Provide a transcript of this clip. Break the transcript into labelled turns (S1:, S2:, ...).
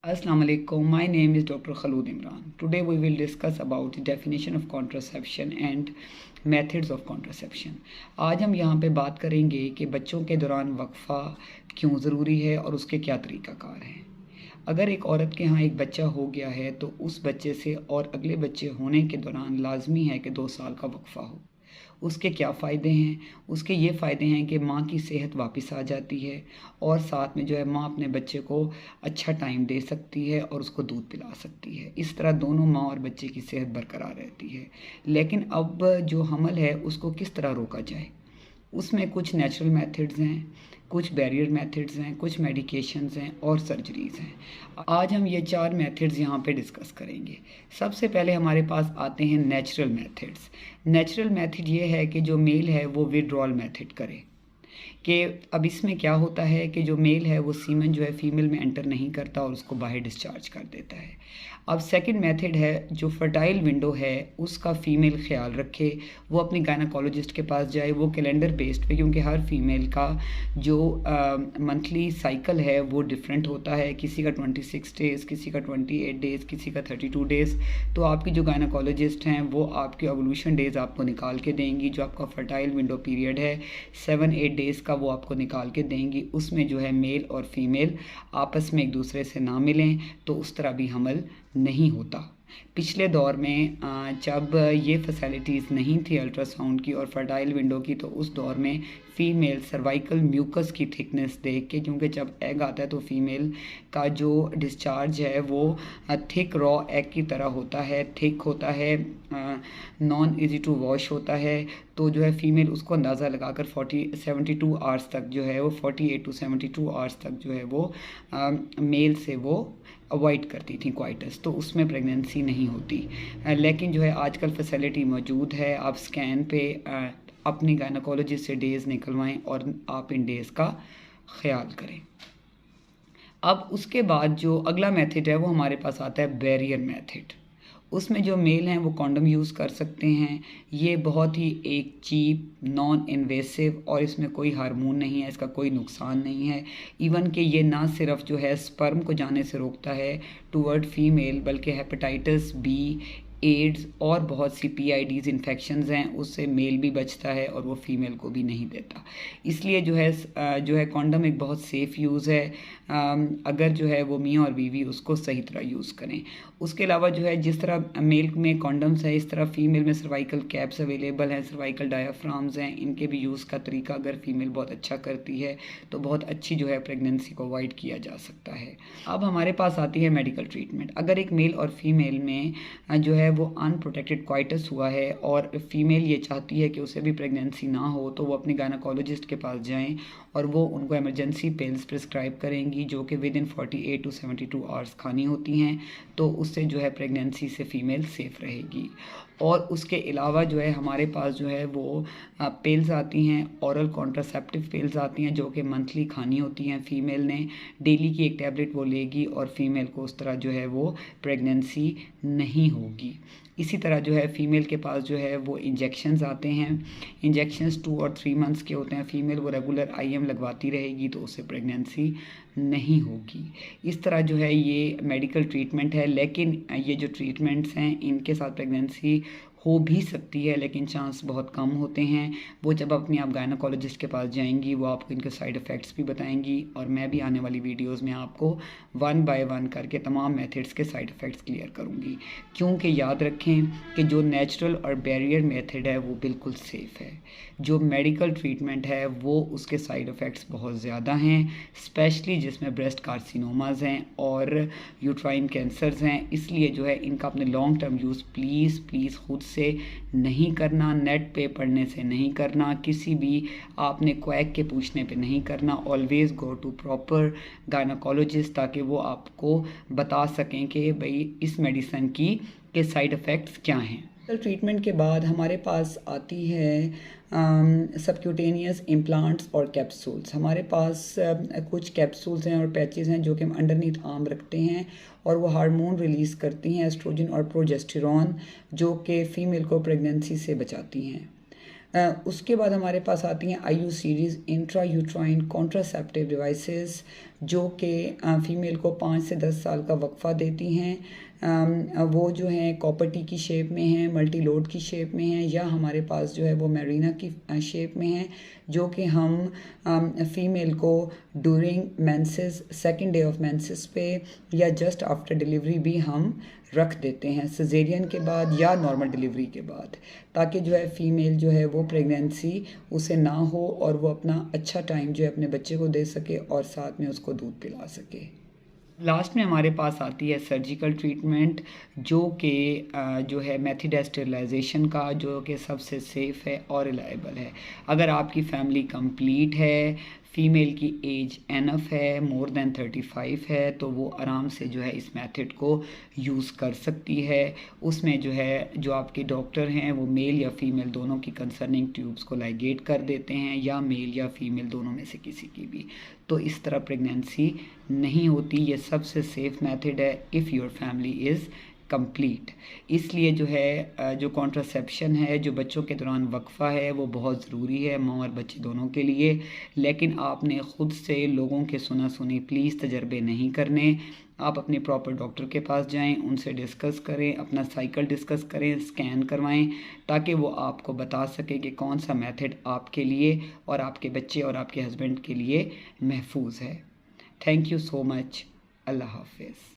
S1: Assalamu alaikum. My name is Dr. Khalud Imran. Today we will discuss about the definition of contraception and methods of contraception. आज हम यहाँ पे बात करेंगे कि बच्चों के दौरान वक्फा क्यों ज़रूरी है और उसके क्या तरीक़ाकार हैं। अगर एक औरत के यहाँ एक बच्चा हो गया है तो उस बच्चे से और अगले बच्चे होने के दौरान लाजमी है कि 2 साल का वक्फा हो। उसके क्या फ़ायदे हैं? उसके ये फ़ायदे हैं कि माँ की सेहत वापस आ जाती है और साथ में जो है माँ अपने बच्चे को अच्छा टाइम दे सकती है और उसको दूध पिला सकती है। इस तरह दोनों माँ और बच्चे की सेहत बरकरार रहती है। लेकिन अब जो हमल है उसको किस तरह रोका जाए? उसमें कुछ नेचुरल मेथड्स हैं, कुछ बैरियर मेथड्स हैं, कुछ मेडिकेशंस हैं और सर्जरीज़ हैं। आज हम ये 4 मेथड्स यहाँ पे डिस्कस करेंगे। सबसे पहले हमारे पास आते हैं नेचुरल मेथड्स। नेचुरल मेथड ये है कि जो मेल है वो विड्रॉल मेथड करे। कि अब इसमें क्या होता है कि जो मेल है वो सीमन जो है फीमेल में एंटर नहीं करता और उसको बाहर डिस्चार्ज कर देता है। अब सेकंड मेथड है जो फर्टाइल विंडो है उसका फ़ीमेल ख्याल रखे, वो अपनी गायनाकोलॉजिस्ट के पास जाए। वो कैलेंडर बेस्ड पे, क्योंकि हर फीमेल का जो मंथली साइकिल है वो डिफरेंट होता है। किसी का 26 डेज़, किसी का 28 डेज़, किसी का 32 डेज़। तो आपकी जो गायनाकोलॉजिस्ट हैं वो आपके ओवुलेशन डेज़ आपको निकाल के देंगी। जो आपका फर्टाइल विंडो पीरियड है 7-8 डेज़ का वो आपको निकाल के देंगी। उसमें जो है मेल और फीमेल आपस में एक दूसरे से ना मिलें तो उस तरह भी हमल नहीं होता। पिछले दौर में जब ये फैसिलिटीज़ नहीं थी अल्ट्रासाउंड की और फर्टाइल विंडो की, तो उस दौर में फ़ीमेल सर्वाइकल म्यूकस की थिकनेस देख के, क्योंकि जब एग आता है तो फीमेल का जो डिस्चार्ज है वो थिक रॉ एग की तरह होता है, थिक होता है, नॉन इजी टू वॉश होता है। तो जो है फ़ीमेल उसको अंदाज़ा लगाकर 72 आवर्स तक जो है वो 48 to 72 आवर्स तक जो है वो मेल से वो अवॉइड करती थी क्वाइटस, तो उसमें प्रेगनेंसी नहीं होती। लेकिन जो है आजकल फैसिलिटी मौजूद है। आप स्कैन पे अपनी गायनाकोलॉजिस्ट से डेज़ निकलवाएं और आप इन डेज़ का ख्याल करें। अब उसके बाद जो अगला मेथड है वो हमारे पास आता है बैरियर मेथड। उसमें जो मेल हैं वो कॉन्डम यूज़ कर सकते हैं। ये बहुत ही एक चीप, नॉन इन्वेसिव और इसमें कोई हार्मोन नहीं है, इसका कोई नुकसान नहीं है। इवन कि ये ना सिर्फ जो है स्पर्म को जाने से रोकता है टूवर्ड फीमेल, बल्कि हेपेटाइटिस बी, एड्स और बहुत सी PIDs इन्फेक्शंस हैं उससे मेल भी बचता है और वो फीमेल को भी नहीं देता। इसलिए जो है कॉन्डम एक बहुत सेफ़ यूज़ है अगर जो है वो मियाँ और बीवी उसको सही तरह यूज़ करें। उसके अलावा जो है जिस तरह मेल में कॉन्डम्स है इस तरह फ़ीमेल में सर्वाइकल कैप्स अवेलेबल हैं, सर्वाइकल डायाफ्राम्स हैं। इनके भी यूज़ का तरीका अगर फ़ीमेल बहुत अच्छा करती है तो बहुत अच्छी जो है प्रेगनेंसी को अवॉइड किया जा सकता है। अब हमारे पास आती है मेडिकल ट्रीटमेंट। अगर एक मेल और फीमेल में जो है वो अनप्रोटेक्टेड क्वाइटस हुआ है और फीमेल ये चाहती है कि उसे भी प्रेगनेंसी ना हो, तो वो अपने गायनाकोलॉजिस्ट के पास जाएं और वो उनको इमरजेंसी पिल्स प्रिस्क्राइब करेंगी जो कि विद इन 48 to 72 आवर्स खानी होती हैं। तो उससे जो है प्रेगनेंसी से फ़ीमेल सेफ़ रहेगी। और उसके अलावा जो है हमारे पास जो है वो पिल्स आती हैं, ओरल कॉन्ट्रासेप्टिव पिल्स आती हैं जो कि मंथली खानी होती हैं। फ़ीमेल ने डेली की एक टैबलेट वो लेगी और फीमेल को उस तरह जो है वो प्रेगनेंसी नहीं होगी। इसी तरह जो है फ़ीमेल के पास जो है वो इंजेक्शंस आते हैं। इंजेक्शंस 2 और 3 मंथ्स के होते हैं। फ़ीमेल वो रेगुलर IM लगवाती रहेगी तो उससे प्रेगनेंसी नहीं होगी। इस तरह जो है ये मेडिकल ट्रीटमेंट है। लेकिन ये जो ट्रीटमेंट्स हैं इनके साथ प्रेगनेंसी हो भी सकती है लेकिन चांस बहुत कम होते हैं। वो जब अपनी आप गायनाकोलॉजिस्ट के पास जाएंगी वो आपको इनके साइड इफ़ेक्ट्स भी बताएंगी और मैं भी आने वाली वीडियोस में आपको 1 बाय 1 करके तमाम मेथड्स के साइड इफ़ेक्ट्स क्लियर करूँगी। क्योंकि याद रखें कि जो नेचुरल और बैरियर मेथड है वो बिल्कुल सेफ़ है। जो मेडिकल ट्रीटमेंट है वो उसके साइड इफ़ेक्ट्स बहुत ज़्यादा हैं, स्पेशली जिसमें ब्रेस्ट कार्सिनोमाज हैं और यूट्राइन कैंसर्स हैं। इसलिए जो है इनका अपने लॉन्ग टर्म यूज़ प्लीज़ खुद से नहीं करना, नेट पे पढ़ने से नहीं करना, किसी भी आपने क्वैक के पूछने पे नहीं करना। Always go to proper gynaecologist ताकि वो आपको बता सकें कि भाई इस मेडिसिन के साइड इफ़ेक्ट्स क्या हैं। ट्रीटमेंट के बाद हमारे पास आती है सबक्यूटेनियस इम्प्लांट्स और कैप्सूल्स। हमारे पास कुछ कैप्सूल्स हैं और पैचेस हैं जो कि हम अंडरनीथ आर्म रखते हैं और वो हार्मोन रिलीज़ करती हैं, एस्ट्रोजन और प्रोजेस्टेरॉन, जो कि फ़ीमेल को प्रेगनेंसी से बचाती हैं। उसके बाद हमारे पास आती हैं IU series intra uterine contraceptive devices जो कि फ़ीमेल को 5 से 10 साल का वक्फ़ा देती हैं। वो जो है कॉपर टी की शेप में है, मल्टी लोड की शेप में है, या हमारे पास जो है वो मैरीना की शेप में है, जो कि हम फ़ीमेल को during menses, second day of menses पे या जस्ट आफ्टर डिलीवरी भी हम रख देते हैं, सिजेरियन के बाद या नॉर्मल डिलीवरी के बाद, ताकि जो है फ़ीमेल जो है वो प्रेगनेंसी उसे ना हो और वो अपना अच्छा टाइम जो है अपने बच्चे को दे सके और साथ में उसको दूध पिला सके। लास्ट में हमारे पास आती है सर्जिकल ट्रीटमेंट, जो कि जो है मेथड स्टेरिलाइजेशन का, जो कि सबसे सेफ़ है और रिलायबल है। अगर आपकी फैमिली कंप्लीट है, फ़ीमेल की एज एनफ है, मोर देन 35 है, तो वो आराम से जो है इस मेथड को यूज़ कर सकती है। उसमें जो है जो आपके डॉक्टर हैं वो मेल या फीमेल दोनों की कंसर्निंग ट्यूब्स को लाइगेट कर देते हैं, या मेल या फीमेल दोनों में से किसी की भी। तो इस तरह प्रेगनेंसी नहीं होती। ये सबसे सेफ़ मेथड है if your family is complete. इसलिए जो है जो कॉन्ट्रासेप्शन है, जो बच्चों के दौरान वक्फ़ा है, वो बहुत ज़रूरी है माँ और बच्चे दोनों के लिए। लेकिन आपने ख़ुद से लोगों के सुना सुनी प्लीज़ तजर्बे नहीं करने। आप अपने प्रॉपर डॉक्टर के पास जाएं, उनसे डिस्कस करें, अपना साइकिल डिस्कस करें, स्कैन करवाएं, ताकि वो आपको बता सके कि कौन सा मेथड आपके लिए और आपके बच्चे और आपके हस्बैंड के लिए महफूज है। Thank you so much. अल्लाह हाफ़िज़।